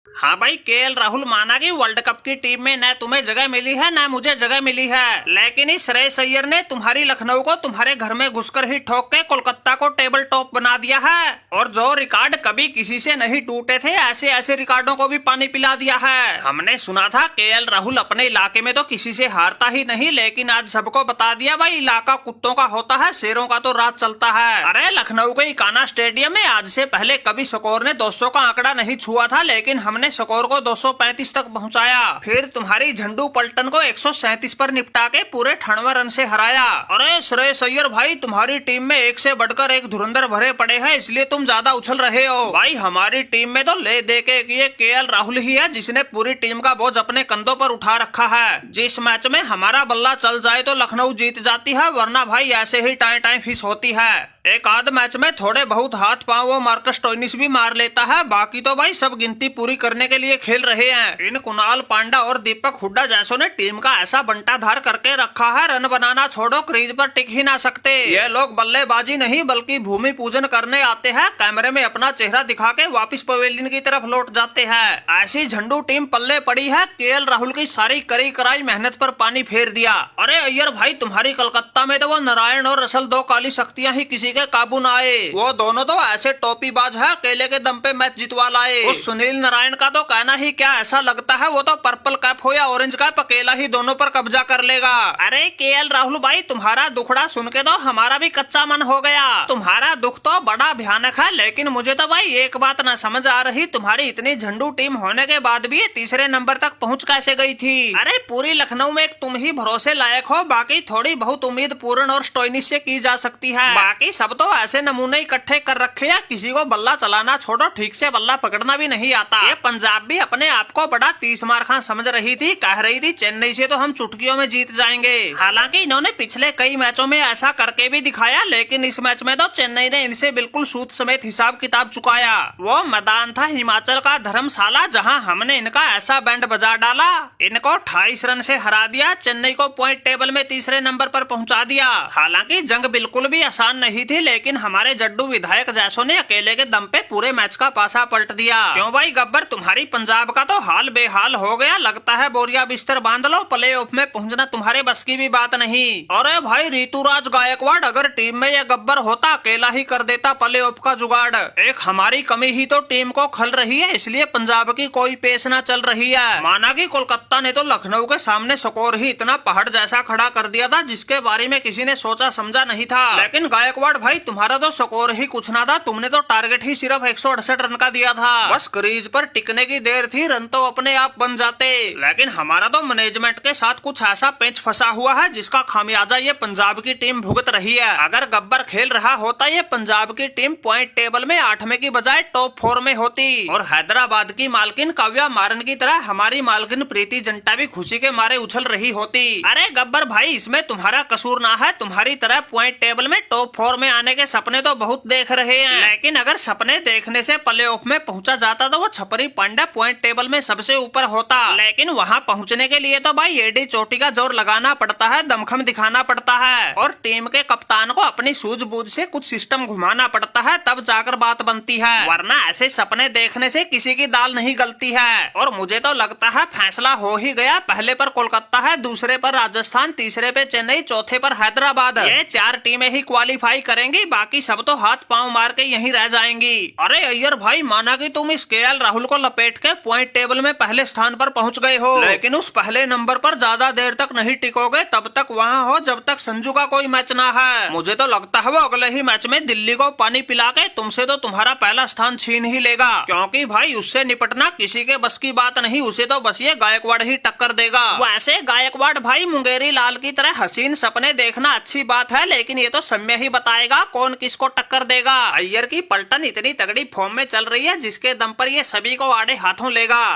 हाँ भाई, केएल राहुल माना कि वर्ल्ड कप की टीम में न तुम्हें जगह मिली है न मुझे जगह मिली है, लेकिन इस श्रेयस अय्यर ने तुम्हारी लखनऊ को तुम्हारे घर में घुसकर ही ठोक के कोलकाता को टेबल टॉप बना दिया है। और जो रिकॉर्ड कभी किसी से नहीं टूटे थे, ऐसे ऐसे रिकॉर्डों को भी पानी पिला दिया है। हमने सुना था केएल राहुल अपने इलाके में तो किसी से हारता ही नहीं, लेकिन आज सबको बता दिया भाई, इलाका कुत्तों का होता है, शेरों का तो राज चलता है। अरे लखनऊ के इकाना स्टेडियम में आज से पहले कभी स्कोर ने 200 का आंकड़ा नहीं छुआ था, लेकिन हमने स्कोर को 235 तक पहुंचाया। फिर तुम्हारी झंडू पलटन को 137 पर निपटा के पूरे 98 रन से हराया। अरे श्रेयस अय्यर भाई, तुम्हारी टीम में एक से बढ़कर एक धुरंधर भरे पड़े हैं, इसलिए तुम ज्यादा उछल रहे हो। भाई हमारी टीम में तो ले दे के ये केएल राहुल ही है जिसने पूरी टीम का बोझ अपने कंधों पर उठा रखा है। जिस मैच में हमारा बल्ला चल जाए तो लखनऊ जीत जाती है, वरना भाई ऐसे ही टाइम टाइम फिश होती है। एक आध मैच में थोड़े बहुत हाथ पांव वो मार्कस स्टोइनिस भी मार लेता है, बाकी तो भाई सब गिनती पूरी करने के लिए खेल रहे हैं। इन कुणाल पांडा और दीपक हुड्डा जैसों ने टीम का ऐसा बंटाधार करके रखा है, रन बनाना छोड़ो, क्रीज पर टिक ही ना सकते। ये लोग बल्लेबाजी नहीं बल्कि भूमि पूजन करने आते हैं, कैमरे में अपना चेहरा दिखा के वापिस पवेलियन की तरफ लौट जाते हैं। ऐसी झंडू टीम पल्ले पड़ी है, केएल राहुल की सारी करी कराई मेहनत पर पानी फेर दिया। अरे अय्यर भाई, तुम्हारी कलकत्ता में तो वो नारायण और रसल दो काली शक्तियां ही किसी के काबू न आए। वो दोनों तो ऐसे टोपीबाज है, अकेले के दम पे मैच जितवा लाए। उस सुनील नारायण का तो कहना ही क्या, ऐसा लगता है वो तो पर्पल कैप हो या ऑरेंज कैप, अकेला ही दोनों पर कब्जा कर लेगा। अरे केएल राहुल भाई, तुम्हारा दुखड़ा सुन के तो हमारा भी कच्चा मन हो गया। तुम्हारा दुख तो बड़ा भयानक है, लेकिन मुझे तो भाई एक बात न समझ आ रही, तुम्हारी इतनी झंडू टीम होने के बाद भी तीसरे नंबर तक पहुँच कैसे गई थी। अरे पूरी लखनऊ में एक तुम ही भरोसे लायक हो, बाकी थोड़ी बहुत उम्मीद पूर्ण और स्टोइनिस से की जा सकती है। बाकी सब तो ऐसे नमूने इकट्ठे कर रखे हैं, किसी को बल्ला चलाना छोड़ो, ठीक से बल्ला पकड़ना भी नहीं आता। ये पंजाब भी अपने आप को बड़ा 30 मार खां समझ रही थी, कह रही थी चेन्नई से तो हम चुटकियों में जीत जाएंगे। हालांकि इन्होंने पिछले कई मैचों में ऐसा करके भी दिखाया, लेकिन इस मैच में तो चेन्नई ने इनसे बिल्कुल सूद समेत हिसाब किताब चुकाया। वो मैदान था हिमाचल का धर्मशाला, जहाँ हमने इनका ऐसा बैंड बजा डाला, इनको 28 रन से हरा दिया, चेन्नई को पॉइंट टेबल में तीसरे नंबर पर पहुंचा दिया। हालांकि जंग बिल्कुल भी आसान नहीं थी, लेकिन हमारे जड्डू विधायक जैसों ने अकेले के दम पे पूरे मैच का पासा पलट दिया। क्यों भाई गब्बर, तुम्हारी पंजाब का तो हाल बेहाल हो गया, लगता है बोरिया बिस्तर बांध लो, प्ले ऑफ में पहुंचना तुम्हारे बस की भी बात नहीं। अरे भाई ऋतुराज गायकवाड़, अगर टीम में ये गब्बर होता अकेला ही कर देता प्ले ऑफ का जुगाड़। एक हमारी कमी ही तो टीम को खल रही है, इसलिए पंजाब की कोई पेश न चल रही है। माना कि कोलकाता ने तो लखनऊ के सामने स्कोर ही इतना पहाड़ जैसा खड़ा कर दिया था, जिसके बारे में किसी ने सोचा समझा नहीं था। लेकिन गायकवाड़ भाई, तुम्हारा तो स्कोर ही कुछ ना था, तुमने तो टारगेट ही सिर्फ 168 रन का दिया था। बस क्रीज पर टिकने की देर थी, रन तो अपने आप बन जाते। लेकिन हमारा तो मैनेजमेंट के साथ कुछ ऐसा पेंच फंसा हुआ है, जिसका खामियाजा ये पंजाब की टीम भुगत रही है। अगर गब्बर खेल रहा होता, ये पंजाब की टीम पॉइंट टेबल में 8वें की बजाय टॉप 4 में होती, और हैदराबाद की मालकिन काव्या मारन की तरह हमारी मालकिन प्रीति जंटा भी खुशी के मारे उछल रही होती। अरे गब्बर भाई, इसमें तुम्हारा कसूर ना है, तुम्हारी तरह पॉइंट टेबल में टॉप 4 में आने के सपने तो बहुत देख रहे हैं, लेकिन अगर सपने देखने से प्ले ऑफ में पहुंचा जाता तो वो छपरी पांडा पॉइंट टेबल में सबसे ऊपर होता। लेकिन वहां पहुंचने के लिए तो भाई एडी चोटी का जोर लगाना पड़ता है, दमखम दिखाना पड़ता है, और टीम के कप्तान को अपनी सूझबूझ से कुछ सिस्टम घुमाना पड़ता है, तब जाकर बात बनती है, वरना ऐसे सपने देखने से किसी की दाल नहीं गलती है। और मुझे तो लगता है फैसला हो ही गया, पहले पर कोलकाता है, दूसरे पर राजस्थान, तीसरे पे चेन्नई, चौथे पर हैदराबाद। ये 4 टीमें ही क्वालिफाई करेंगी, बाकी सब तो हाथ पांव मार के यहीं रह जाएंगी। अरे अय्यर भाई, माना कि तुम इस केएल राहुल को लपेट के पॉइंट टेबल में पहले स्थान पर पहुंच गए हो, लेकिन उस पहले नंबर पर ज्यादा देर तक नहीं टिकोगे, तब तक वहां हो जब तक संजू का कोई मैच ना है। मुझे तो लगता है वो अगले ही मैच में दिल्ली को पानी पिला के तुमसे तो तुम्हारा पहला स्थान छीन ही लेगा, क्योंकि भाई उससे निपटना किसी के बस की बात नहीं, उसे तो बस ये गायकवाड़ ही टक्कर देगा। वैसे गायकवाड़ भाई, मुंगेरी लाल की तरह हसीन सपने देखना अच्छी बात है, लेकिन ये तो समय ही बताएगा कौन किसको टक्कर देगा। अय्यर की पलटन इतनी तगड़ी फॉर्म में चल रही है, जिसके दम पर ये सभी को आड़े हाथों लेगा।